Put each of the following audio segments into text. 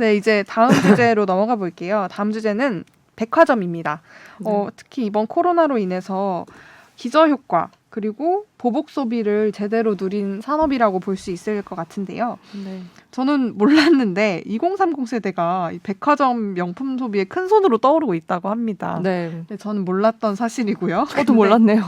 네, 이제 다음 주제로 넘어가 볼게요. 다음 주제는 백화점입니다. 네. 특히 이번 코로나로 인해서 기저효과 그리고 보복 소비를 제대로 누린 산업이라고 볼 수 있을 것 같은데요. 네. 저는 몰랐는데 2030 세대가 이 백화점 명품 소비에 큰 손으로 떠오르고 있다고 합니다. 네. 근데 저는 몰랐던 사실이고요. 저도 몰랐네요.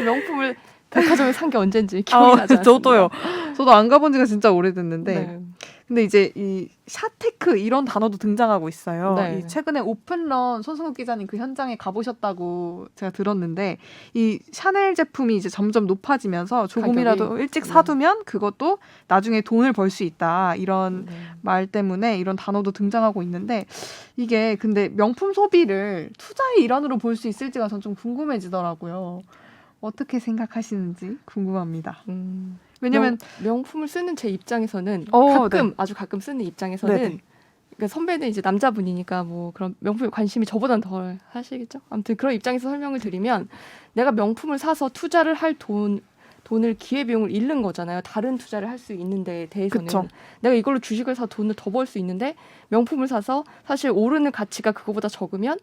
명품을 백화점에 산 게 언젠지 기억이 나지 않습니다. 저도요. 저도 안 가본 지가 진짜 오래됐는데 네. 근데 이제 이 샤테크 이런 단어도 등장하고 있어요. 네. 이 최근에 오픈런 손승욱 기자님 그 현장에 가보셨다고 제가 들었는데 이 샤넬 제품이 이제 점점 높아지면서 조금이라도 가격이, 일찍 네. 사두면 그것도 나중에 돈을 벌 수 있다 이런 네. 말 때문에 이런 단어도 등장하고 있는데 이게 근데 명품 소비를 투자의 일환으로 볼 수 있을지가 전 좀 궁금해지더라고요. 어떻게 생각하시는지 궁금합니다. 왜냐면 명품을 쓰는 제 입장에서는 네. 아주 가끔 쓰는 입장에서는 네네. 그러니까 선배는 이제 남자분이니까 뭐 그런 명품에 관심이 저보다는 덜 하시겠죠. 아무튼 그런 입장에서 설명을 드리면 내가 명품을 사서 투자를 할 돈을 기회비용을 잃는 거잖아요. 다른 투자를 할 수 있는 데에 대해서는 그쵸. 내가 이걸로 주식을 사 돈을 더 벌 수 있는데 명품을 사서 사실 오르는 가치가 그거보다 적으면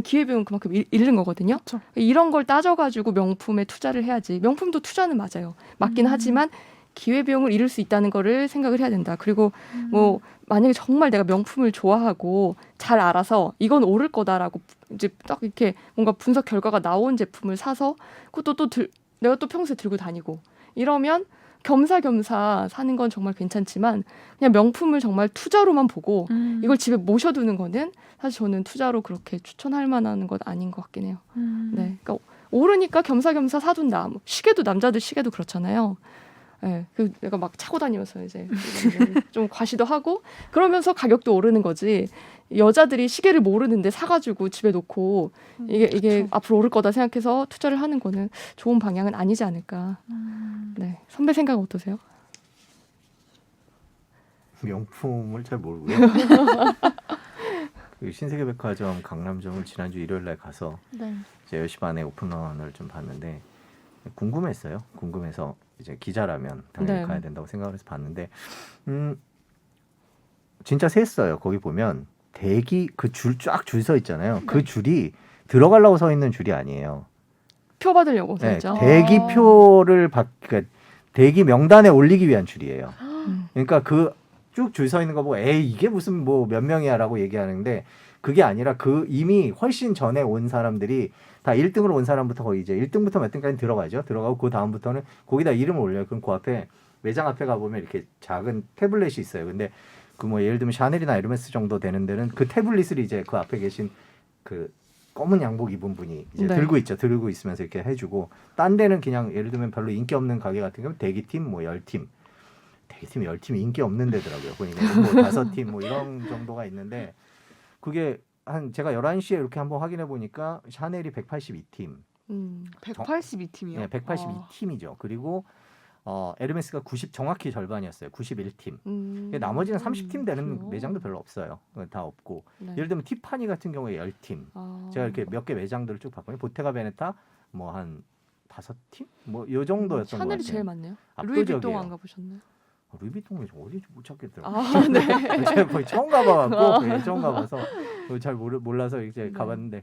기회비용은 그만큼 잃는 거거든요. 그쵸. 이런 걸 따져가지고 명품에 투자를 해야지. 명품도 투자는 맞아요. 맞긴 하지만 기회비용을 잃을 수 있다는 거를 생각을 해야 된다. 그리고 뭐 만약에 정말 내가 명품을 좋아하고 잘 알아서 이건 오를 거다라고 이제 딱 이렇게 뭔가 분석 결과가 나온 제품을 사서 그것도 내가 또 평소에 들고 다니고 이러면 겸사겸사 사는 건 정말 괜찮지만 그냥 명품을 정말 투자로만 보고 이걸 집에 모셔두는 거는 사실 저는 투자로 그렇게 추천할 만한 것 아닌 것 같긴 해요. 네, 그러니까 오르니까 겸사겸사 사둔다. 뭐 시계도 남자들 시계도 그렇잖아요. 네, 그 내가 막 차고 다니면서 이제 좀 과시도 하고 그러면서 가격도 오르는 거지. 여자들이 시계를 모르는데 사가지고 집에 놓고 이게 그쵸. 앞으로 오를 거다 생각해서 투자를 하는 거는 좋은 방향은 아니지 않을까. 네, 선배 생각은 어떠세요? 명품을 잘 모르고요. 그 신세계백화점 강남점을 지난주 일요일날 가서 네. 이제 10시 반에 오픈런을 좀 봤는데 궁금했어요. 궁금해서 이제 기자라면 당연히 네. 가야 된다고 생각을 해서 봤는데 진짜 셌어요. 거기 보면 대기 그 줄 쫙 줄 서 있잖아요. 그 줄이 들어가려고 서 있는 줄이 아니에요. 표 받으려고 네, 진짜. 대기표를 그러니까 대기 명단에 올리기 위한 줄이에요. 음. 그러니까 그 쭉 줄 서 있는 거 보고 에이 이게 무슨 뭐 몇 명이야라고 얘기하는데 그게 아니라 그 이미 훨씬 전에 온 사람들이 다 1등으로 온 사람부터 거의 이제 1등부터 몇 등까지 들어가죠. 들어가고 그 다음부터는 거기다 이름을 올려요. 그럼 그 앞에 매장 앞에 가보면 이렇게 작은 태블릿이 있어요. 근데 그 뭐 예를 들면 샤넬이나 에르메스 정도 되는 데는 그 태블릿을 이제 그 앞에 계신 그 검은 양복 입은 분이 이제 네. 들고 있죠. 들고 있으면서 이렇게 해주고 딴 데는 그냥 예를 들면 별로 인기 없는 가게 같은 경우는 대기팀 뭐 10팀 대기팀 10팀이 인기 없는 데더라고요. 보니까 뭐 5팀 뭐 이런 정도가 있는데 그게 한 제가 11시에 이렇게 한번 확인해 보니까 샤넬이 182팀 182팀이요. 네, 182팀이죠. 그리고 에르메스가 90 정확히 절반이었어요. 91팀. 나머지는 30팀 되는 그래요? 매장도 별로 없어요. 다 없고. 네. 예를 들면 티파니 같은 경우에 10팀. 제가 이렇게 몇 개 매장들을 쭉 봤거든요. 보테가 베네타 뭐 한 5팀? 뭐 요 정도였던 것 같아요. 샤넬이 제일 많네요. 압도적이에요. 루이비통 안 가보셨나요? 루이비통을 어디 못 찾겠더라고요. 아, 네. 제가 거의 처음 가봐갖고 처음 가봐서 잘 몰라서 이제 가봤는데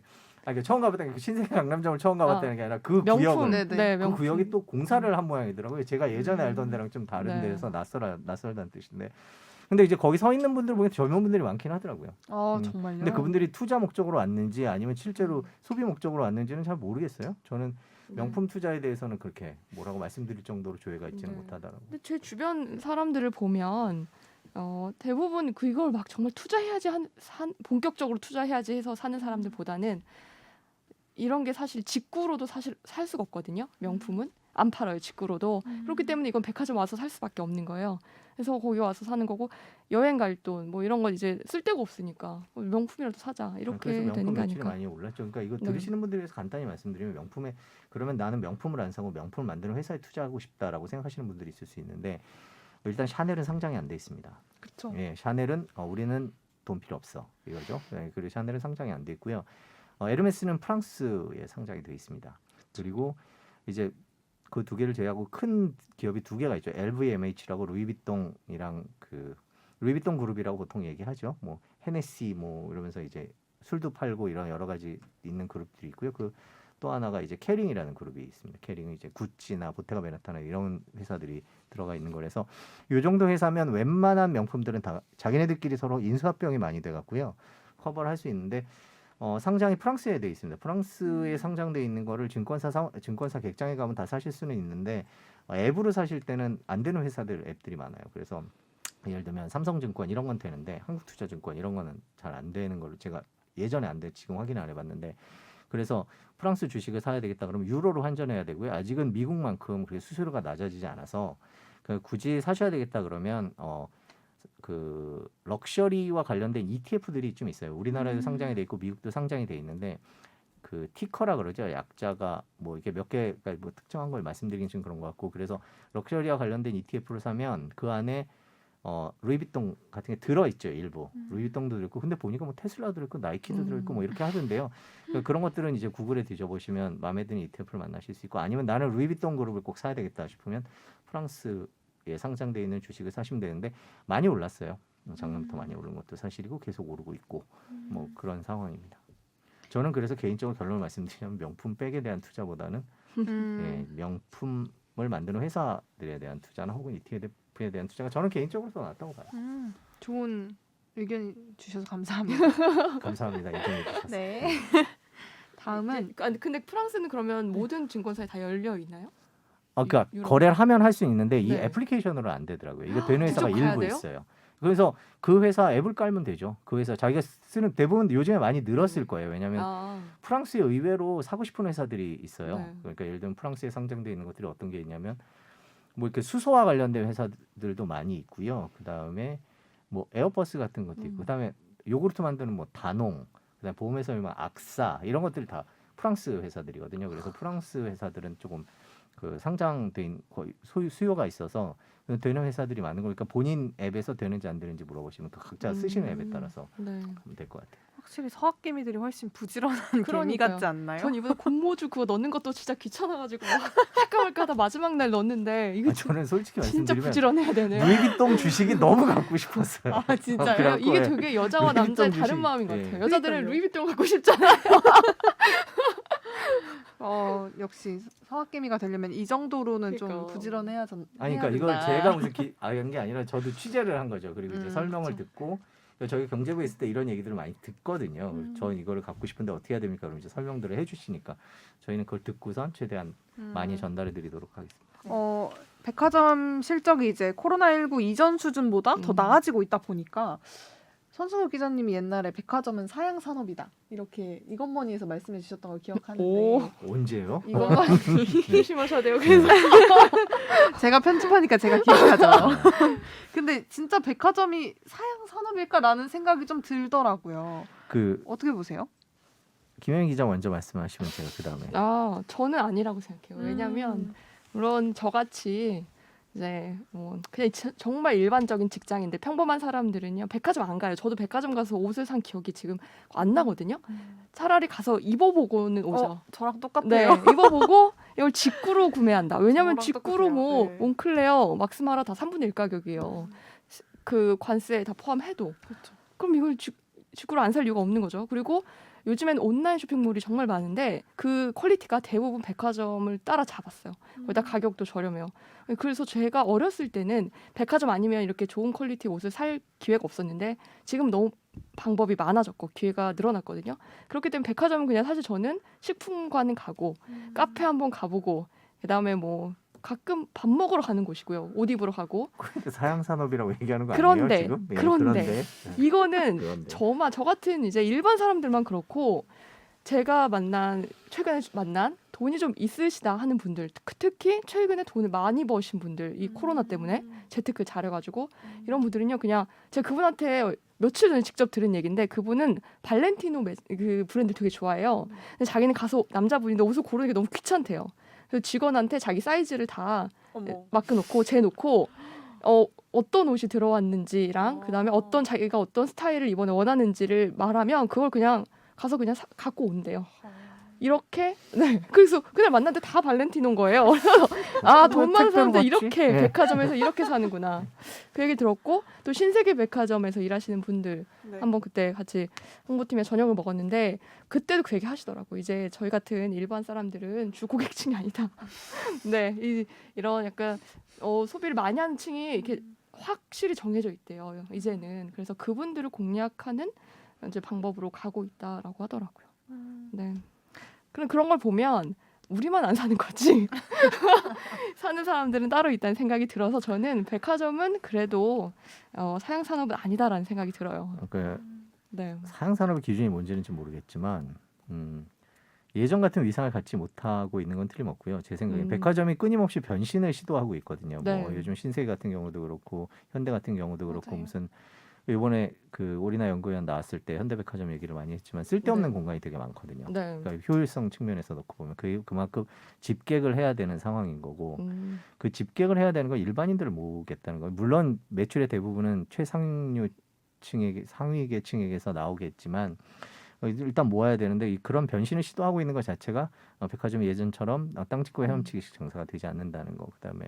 처음 가봤다는 게 신세계 강남점을 처음 가봤다는 게 아니라 그 명품. 구역은 네네. 네, 그 명품. 구역이 또 공사를 한 모양이더라고요. 제가 예전에 알던 데랑 좀 다른 네. 데서 낯설다는 뜻인데 근데 이제 거기 서 있는 분들 보면 젊은 분들이 많긴 하더라고요. 정말요? 근데 그분들이 투자 목적으로 왔는지 아니면 실제로 소비 목적으로 왔는지는 잘 모르겠어요. 저는 명품 투자에 대해서는 그렇게 뭐라고 말씀드릴 정도로 조회가 있지는 못하더라고요. 근데 제 주변 사람들을 보면 대부분 그걸 막 정말 투자해야지 본격적으로 투자해야지 해서 사는 사람들보다는 이런 게 사실 직구로도 사실 살 수가 없거든요. 명품은 안 팔아요. 직구로도. 그렇기 때문에 이건 백화점 와서 살 수밖에 없는 거예요. 그래서 거기 와서 사는 거고 여행 갈 돈 뭐 이런 건 이제 쓸 데가 없으니까 명품이라도 사자 이렇게 그래서 명품 되는 게 매출이 아닐까. 많이 올랐죠. 그러니까 이거 네. 들으시는 분들에 대해서 간단히 말씀드리면 명품에 그러면 나는 명품을 안 사고 명품을 만드는 회사에 투자하고 싶다라고 생각하시는 분들이 있을 수 있는데 일단 샤넬은 상장이 안 돼 있습니다. 그렇죠. 예, 샤넬은 우리는 돈 필요 없어 이거죠. 네, 그리고 샤넬은 상장이 안 돼 있고요. 에르메스는 프랑스에 상장이 돼 있습니다. 그리고 이제 그 두 개를 제외하고 큰 기업이 두 개가 있죠. LVMH라고 루이비통이랑 그 루이비통 그룹이라고 보통 얘기하죠. 뭐 헤네시 뭐 이러면서 이제 술도 팔고 이런 여러 가지 있는 그룹들이 있고요. 그 또 하나가 이제 캐링이라는 그룹이 있습니다. 캐링은 이제 구찌나 보테가 베네타나 이런 회사들이 들어가 있는 거라서 요 정도 회사면 웬만한 명품들은 다 자기네들끼리 서로 인수합병이 많이 돼갖고요. 커버를 할 수 있는데 상장이 프랑스에 돼 있습니다. 프랑스에 상장돼 있는 거를 증권사 객장에 가면 다 사실 수는 있는데 앱으로 사실 때는 안 되는 회사들 앱들이 많아요. 그래서 예를 들면 삼성증권 이런 건 되는데 한국투자증권 이런 거는 잘 안 되는 걸로 제가 예전에 안 돼 지금 확인 안 해봤는데 그래서 프랑스 주식을 사야 되겠다 그러면 유로로 환전해야 되고요. 아직은 미국만큼 그렇게 수수료가 낮아지지 않아서 굳이 사셔야 되겠다 그러면 그 럭셔리와 관련된 ETF들이 좀 있어요. 우리나라에도 상장이 돼 있고 미국도 상장이 돼 있는데 그 티커라 그러죠. 약자가 뭐 이게 몇 개가 뭐 특정한 걸 말씀드리긴 좀 그런 것 같고 그래서 럭셔리와 관련된 ETF를 사면 그 안에 루이비통 같은 게 들어있죠. 일부 루이비통도 들어있고 근데 보니까 뭐 테슬라도 들어있고 나이키도 들어있고 뭐 이렇게 하던데요. 그러니까 그런 것들은 이제 구글에 뒤져보시면 마음에 드는 ETF를 만나실 수 있고 아니면 나는 루이비통 그룹을 꼭 사야 되겠다 싶으면 프랑스에 상장되어 있는 주식을 사시면 되는데 많이 올랐어요. 작년부터 많이 오른 것도 사실이고 계속 오르고 있고 뭐 그런 상황입니다. 저는 그래서 개인적으로 결론을 말씀드리면 명품 백에 대한 투자보다는 예, 명품을 만드는 회사들에 대한 투자나 혹은 ETF에 대한 투자가 저는 개인적으로 더 낫다고 봐요. 좋은 의견 주셔서 감사합니다. 감사합니다. 이동해 주셔서. 네. 다음은 근데 프랑스는 그러면 모든 증권사에 다 열려 있나요? 그러니까 유럽. 거래를 하면 할 수 있는데 이 네. 애플리케이션으로는 안 되더라고요. 이거 되는 회사가 직접 가야 일부 돼요? 있어요. 그래서 그 회사 앱을 깔면 되죠. 그 회사 자기가 쓰는 대부분 요즘에 많이 늘었을 거예요. 왜냐하면 프랑스에 의외로 사고 싶은 회사들이 있어요. 네. 그러니까 예를 들면 프랑스에 상장되어 있는 것들이 어떤 게 있냐면 뭐 이렇게 수소와 관련된 회사들도 많이 있고요. 그 다음에 뭐 에어버스 같은 것도 있고, 그 다음에 요구르트 만드는 뭐 다농, 그다음 보험회사면 악사 이런 것들이 다 프랑스 회사들이거든요. 그래서 프랑스 회사들은 조금 그 상장된 거의 수요가 있어서 되는 회사들이 많은 거니까 본인 앱에서 되는지 안 되는지 물어보시면 그 각자 쓰시는 앱에 따라서 네. 하면 될 것 같아요. 확실히 서학개미들이 훨씬 부지런한 개미 그러니까요. 같지 않나요? 전 이번에 공모주 그거 넣는 것도 진짜 귀찮아가지고 할까 말까 하다 마지막 날 넣었는데 이거 저는 솔직히 진짜 말씀드리면 부지런해야 되네. 루이비통 주식이 너무 갖고 싶었어요. 아 진짜요? 그래갖고 이게 예. 되게 여자와 루이비통 남자의 주식. 다른 마음인 것 예. 같아요. 여자들은 그러니까요. 루이비통 갖고 싶잖아요. 역시 서학개미가 되려면 이 정도로는 좀 그러니까. 부지런해야 아니 그러니까 이걸 제가 무슨 한 게 아니라 저도 취재를 한 거죠. 그리고 이제 설명을 그쵸. 듣고 저희 경제부에 있을 때 이런 얘기들을 많이 듣거든요. 전 이거를 갖고 싶은데 어떻게 해야 됩니까? 그럼 이제 설명들을 해주시니까 저희는 그걸 듣고선 최대한 많이 전달해드리도록 하겠습니다. 백화점 실적이 이제 코로나19 이전 수준보다 더 나아지고 있다 보니까 손승우 기자님이 옛날에 백화점은 사양 산업이다 이렇게 이건머니에서 말씀해 주셨던 걸 기억하는데 오. 언제요? 이건머니 조심하셔야 돼요. 그래서 제가 편집하니까 제가 기억하죠. 근데 진짜 백화점이 사양 산업일까라는 생각이 좀 들더라고요. 그 어떻게 보세요? 김혜영 기자 먼저 말씀하시면 제가 그 다음에 저는 아니라고 생각해요. 왜냐하면 물론 저같이 이제 뭐 그냥 정말 일반적인 직장인들 평범한 사람들은요 백화점 안 가요. 저도 백화점 가서 옷을 산 기억이 지금 안 나거든요. 차라리 가서 입어보고는 오죠. 저랑 네, 똑같아요. 입어보고 이걸 직구로 구매한다. 왜냐면 저랑 직구로 똑같아요. 뭐 네. 몽클레어, 막스마라 다 3분의 1 가격이에요. 그 관세 다 포함해도. 그렇죠. 그럼 이걸 직구로 안 살 이유가 없는 거죠. 그리고 요즘엔 온라인 쇼핑몰이 정말 많은데 그 퀄리티가 대부분 백화점을 따라잡았어요. 거기다 가격도 저렴해요. 그래서 제가 어렸을 때는 백화점 아니면 이렇게 좋은 퀄리티 옷을 살 기회가 없었는데 지금 너무 방법이 많아졌고 기회가 늘어났거든요. 그렇기 때문에 백화점은 그냥 사실 저는 식품관은 가고 카페 한번 가보고 그다음에 뭐 가끔 밥 먹으러 가는 곳이고요. 옷 입으러 가고. 사양 산업이라고 얘기하는 거 그런데, 아니에요 지금? 예, 그런데 이거는 그런데. 저 같은 이제 일반 사람들만 그렇고 제가 최근에 만난 돈이 좀 있으시다 하는 분들, 특히 최근에 돈을 많이 버신 분들, 이 코로나 때문에 재테크 잘해가지고 이런 분들은요 그냥 제가 그분한테 며칠 전에 직접 들은 얘기인데 그분은 발렌티노 그 브랜드 되게 좋아해요. 근데 자기는 가서 남자분인데 옷을 고르는 게 너무 귀찮대요. 그래서 직원한테 자기 사이즈를 다 맡겨놓고 재놓고 어떤 옷이 들어왔는지랑 그다음에 자기가 어떤 스타일을 이번에 원하는지를 말하면 그걸 그냥 가서 그냥 갖고 온대요. 이렇게 네 그래서 그날 만났는데 다 발렌티노인 거예요. 그래서 아 돈 많은 사람들 이렇게 네. 백화점에서 이렇게 사는구나 그 얘기 들었고 또 신세계 백화점에서 일하시는 분들 네. 한번 그때 같이 홍보팀에 저녁을 먹었는데 그때도 그 얘기 하시더라고. 이제 저희 같은 일반 사람들은 주 고객층이 아니다. 네 이런 약간 소비를 많이 하는 층이 이렇게 확실히 정해져 있대요. 이제는 그래서 그분들을 공략하는 이제 방법으로 가고 있다라고 하더라고요. 네. 그런 걸 보면 우리만 안 사는 거지. 사는 사람들은 따로 있다는 생각이 들어서 저는 백화점은 그래도 사양 산업은 아니다라는 생각이 들어요. 그러니까 네. 사양 산업의 기준이 뭔지는 좀 모르겠지만 예전 같은 위상을 갖지 못하고 있는 건 틀림없고요. 제 생각에 백화점이 끊임없이 변신을 시도하고 있거든요. 네. 뭐 요즘 신세계 같은 경우도 그렇고 현대 같은 경우도 그렇고 맞아요. 무슨 이번에 그 오리나 연구위원 나왔을 때 현대백화점 얘기를 많이 했지만 쓸데없는 네. 공간이 되게 많거든요. 네. 그러니까 효율성 측면에서 놓고 보면 그만큼 집객을 해야 되는 상황인 거고 그 집객을 해야 되는 건 일반인들을 모으겠다는 거예요. 물론 매출의 대부분은 최상류층에게 상위 계층에게서 나오겠지만 일단 모아야 되는데 그런 변신을 시도하고 있는 것 자체가 백화점이 예전처럼 땅 짚고 헤엄치기식 장사가 되지 않는다는 거. 그다음에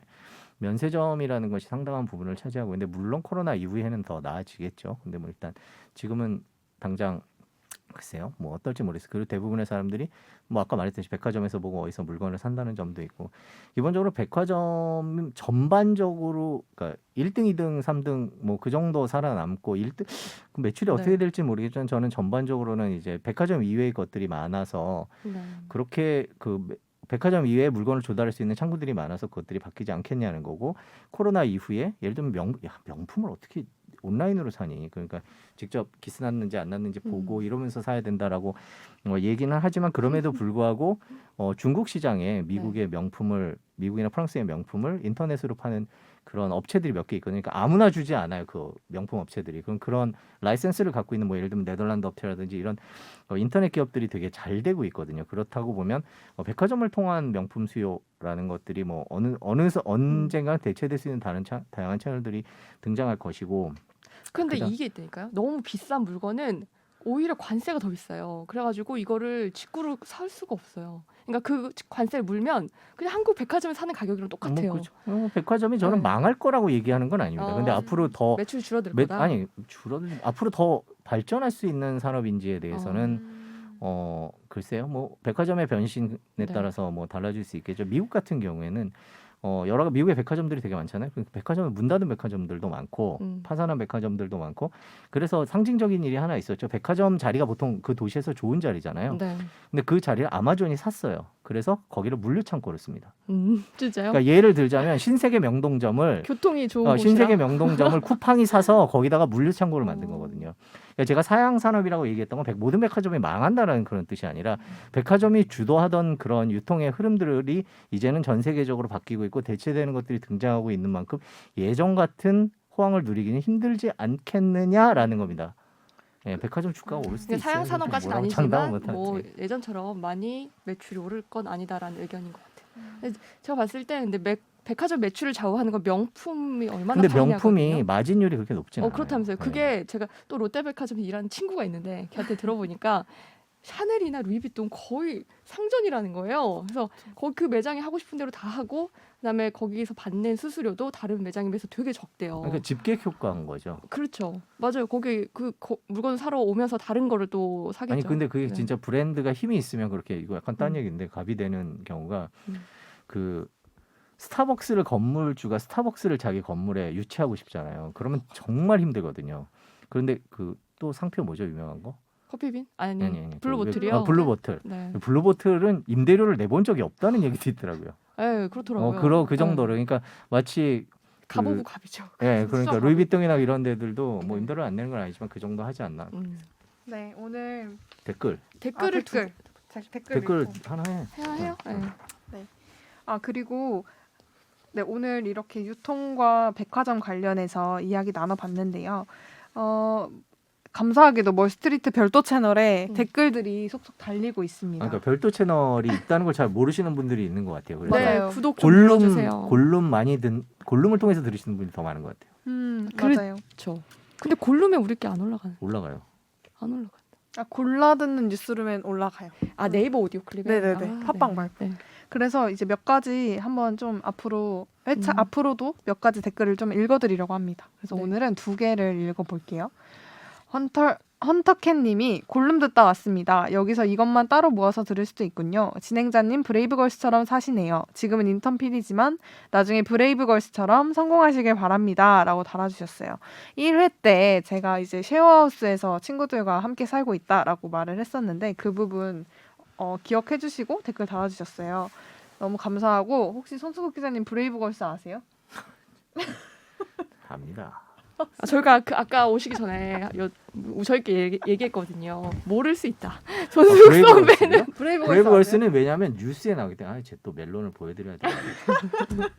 면세점이라는 것이 상당한 부분을 차지하고 있는데 물론 코로나 이후에는 더 나아지겠죠. 근데 뭐 일단 지금은 당장 글쎄요. 뭐 어떨지 모르겠어요. 그리고 대부분의 사람들이 뭐 아까 말했듯이 백화점에서 보고 어디서 물건을 산다는 점도 있고 기본적으로 백화점 전반적으로 그러니까 1등, 2등, 3등 뭐 그 정도 살아남고 1등 매출이 어떻게 네. 될지 모르겠지만 저는 전반적으로는 이제 백화점 이외의 것들이 많아서 네. 그렇게 백화점 이외에 물건을 조달할 수 있는 창구들이 많아서 그것들이 바뀌지 않겠냐는 거고 코로나 이후에 예를 들면 명품을 어떻게 온라인으로 사니 그러니까 직접 기스 났는지 안 났는지 보고 이러면서 사야 된다라고 얘기는 하지만 그럼에도 불구하고 중국 시장에 미국의 명품을 미국이나 프랑스의 명품을 인터넷으로 파는 그런 업체들이 몇 개 있거든요. 그러니까 아무나 주지 않아요. 그 명품 업체들이. 그런 라이센스를 갖고 있는 뭐 예를 들면 네덜란드 업체라든지 이런 인터넷 기업들이 되게 잘 되고 있거든요. 그렇다고 보면 백화점을 통한 명품 수요라는 것들이 뭐 언젠가 대체될 수 있는 다양한 채널들이 등장할 것이고. 근데 그다음- 이게 있다니까요. 너무 비싼 물건은 오히려 관세가 더 비싸요. 그래가지고 이거를 직구로 살 수가 없어요. 그러니까 그 관세를 물면 그냥 한국 백화점에 사는 가격이랑 똑같아요. 그렇죠. 백화점이 저는 네. 망할 거라고 얘기하는 건 아닙니다. 근데 앞으로 더 매출이 줄어들 거다. 아니 앞으로 더 발전할 수 있는 산업인지에 대해서는 글쎄요. 뭐 백화점의 변신에 네. 따라서 뭐 달라질 수 있겠죠. 미국 같은 경우에는 미국의 백화점들이 되게 많잖아요. 백화점에 문 닫은 백화점들도 많고 파산한 백화점들도 많고 그래서 상징적인 일이 하나 있었죠. 백화점 자리가 보통 그 도시에서 좋은 자리잖아요. 네. 근데 그 자리를 아마존이 샀어요. 그래서 거기를 물류창고를 씁니다. 진짜요? 그러니까 예를 들자면 신세계 명동점을 교통이 좋은 곳이라. 신세계 명동점을 쿠팡이 사서 거기다가 물류창고를 만든 거거든요. 그러니까 제가 사양 산업이라고 얘기했던 건 모든 백화점이 망한다라는 그런 뜻이 아니라 백화점이 주도하던 그런 유통의 흐름들이 이제는 전 세계적으로 바뀌고 있고 대체되는 것들이 등장하고 있는 만큼 예전 같은 호황을 누리기는 힘들지 않겠느냐라는 겁니다. 예, 백화점 주가가 오를 수도 있어요. 사양 산업까지는 뭐라고 장담은 아니지만 뭐 못하지. 예전처럼 많이 매출이 오를 건 아니다라는 의견인 것 같아요. 근데 제가 봤을 때 근데 백화점 매출을 좌우하는 건 명품이 얼마나 근데 파느냐거든요. 명품이 마진율이 그렇게 높진 않아요. 그렇다면서요. 네. 그게 제가 또 롯데백화점에 일하는 친구가 있는데 걔한테 들어보니까 샤넬이나 루이비통 거의 상전이라는 거예요. 그래서 거기 그 매장이 하고 싶은 대로 다 하고 그다음에 거기서 받는 수수료도 다른 매장에 비해서 되게 적대요. 그러니까 집객 효과인 거죠. 그렇죠. 맞아요. 거기 물건 사러 오면서 다른 거를 또 사겠죠. 아니 근데 그게 네. 진짜 브랜드가 힘이 있으면 그렇게 이거 약간 딴 얘기인데 갑이 되는 경우가 그 스타벅스를 건물주가 스타벅스를 자기 건물에 유치하고 싶잖아요. 그러면 정말 힘들거든요. 그런데 그 또 상표 뭐죠 유명한 거? 커피빈? 아니, 아니. 블루보틀이요. 블루보틀. 네. 블루보틀은 임대료를 내본 적이 없다는 얘기도 있더라고요. 네, 그렇더라고요. 그 정도로 그러니까 마치 갑오브 갑이죠. 예, 그러니까 진짜 루이비통이나 이런 데들도 뭐 네. 임대료를 안 내는 건 아니지만 그 정도 하지 않나. 네, 오늘 댓글 댓글을 댓글 하나 해. 해요. 네. 그리고 네, 오늘 이렇게 유통과 백화점 관련해서 이야기 나눠봤는데요. 감사하게도 멀스트리트 별도 채널에 댓글들이 속속 달리고 있습니다. 그러니까 별도 채널이 있다는 걸 잘 모르시는 분들이 있는 것 같아요. 그래서 맞아요. 네, 구독 좀 눌러주세요. 골룸을 통해서 들으시는 분이 더 많은 것 같아요. 맞아요. 그렇죠. 근데 골룸에 우리 게 안 올라가요. 올라가요. 안 올라가. 골라 듣는 뉴스룸엔 올라가요. 아 네이버 오디오 클립에. 네네네. 팟빵 말고. 네. 그래서 이제 몇 가지 한번 좀 앞으로 회차 앞으로도 몇 가지 댓글을 좀 읽어드리려고 합니다. 그래서 네. 오늘은 2개를 읽어볼게요. 헌터캣님이 골룸 듣다 왔습니다. 여기서 이것만 따로 모아서 들을 수도 있군요. 진행자님 브레이브걸스처럼 사시네요. 지금은 인턴 PD지만 나중에 브레이브걸스처럼 성공하시길 바랍니다. 라고 달아주셨어요. 1회 때 제가 이제 쉐어하우스에서 친구들과 함께 살고 있다라고 말을 했었는데 그 부분 기억해 주시고 댓글 달아주셨어요. 너무 감사하고 혹시 손수국 기자님 브레이브걸스 아세요? 압니다. 저희가 아까 오시기 전에 저희끼리 얘기했거든요. 모를 수 있다. 손수국 선배는 브레이브걸스는 왜냐하면 뉴스에 나오기 때문에 쟤 또 멜론을 보여드려야 돼.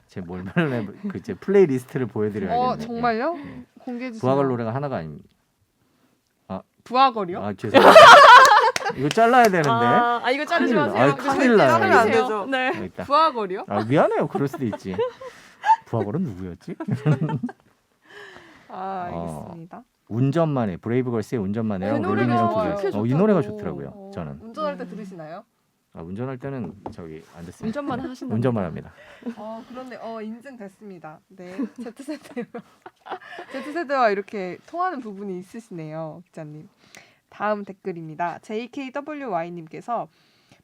쟤뭘 멜론에 제 플레이리스트를 보여드려야겠네. 정말요? 공개해 주세요. 부하걸 노래가 하나가 아닙니다. 부하걸이요? 아 죄송합니다. 이거 잘라야 되는데. 이거 자르지 큰일 마세요. 나. 큰일 나요. 자르면 안 되죠. 네. 여기 있다. 부하걸이요? 미안해요. 그럴 수도 있지. 부하걸은 누구였지? 알겠습니다. 운전만 해. 브레이브걸스의 운전만 해랑 그 노래가 롤링이랑 꽤 두 개. 이 노래가 좋다고. 좋더라고요. 저는. 운전할 때 들으시나요? 운전할 때는 안 됐습니다. 운전만 하신다. 운전만 합니다. 그런데 인증됐습니다. 네, Z세대와 이렇게 통하는 부분이 있으시네요, 기자님. 다음 댓글입니다. JKWY님께서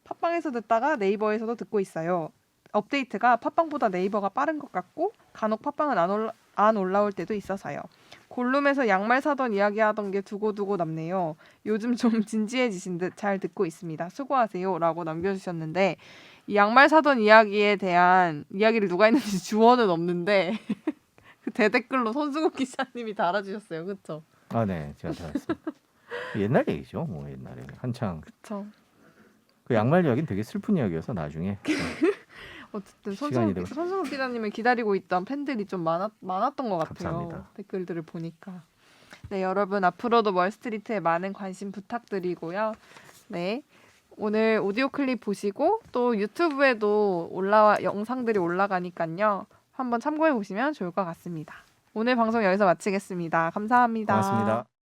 팟빵에서 듣다가 네이버에서도 듣고 있어요. 업데이트가 팟빵보다 네이버가 빠른 것 같고 간혹 팟빵은 안 올라올 때도 있어서요. 골룸에서 양말 사던 이야기하던 게 두고두고 남네요. 요즘 좀 진지해지신 듯 잘 듣고 있습니다. 수고하세요. 라고 남겨주셨는데 이 양말 사던 이야기에 대한 이야기를 누가 했는지 주어는 없는데 그 대댓글로 손수국 기자님이 달아주셨어요. 그렇죠? 네. 제가 잘했습니다. 옛날 얘기죠. 뭐 옛날에 한창 그렇죠. 그 양말 이야기는 되게 슬픈 이야기여서 나중에 어쨌든 시간이 손수국 기자님을 기다리고 있던 팬들이 좀 많았던 것 같아요. 감사합니다. 댓글들을 보니까. 네, 여러분 앞으로도 멀스트리트에 많은 관심 부탁드리고요. 네, 오늘 오디오 클립 보시고 또 유튜브에도 영상들이 올라가니까요. 한번 참고해 보시면 좋을 것 같습니다. 오늘 방송 여기서 마치겠습니다. 감사합니다. 고맙습니다.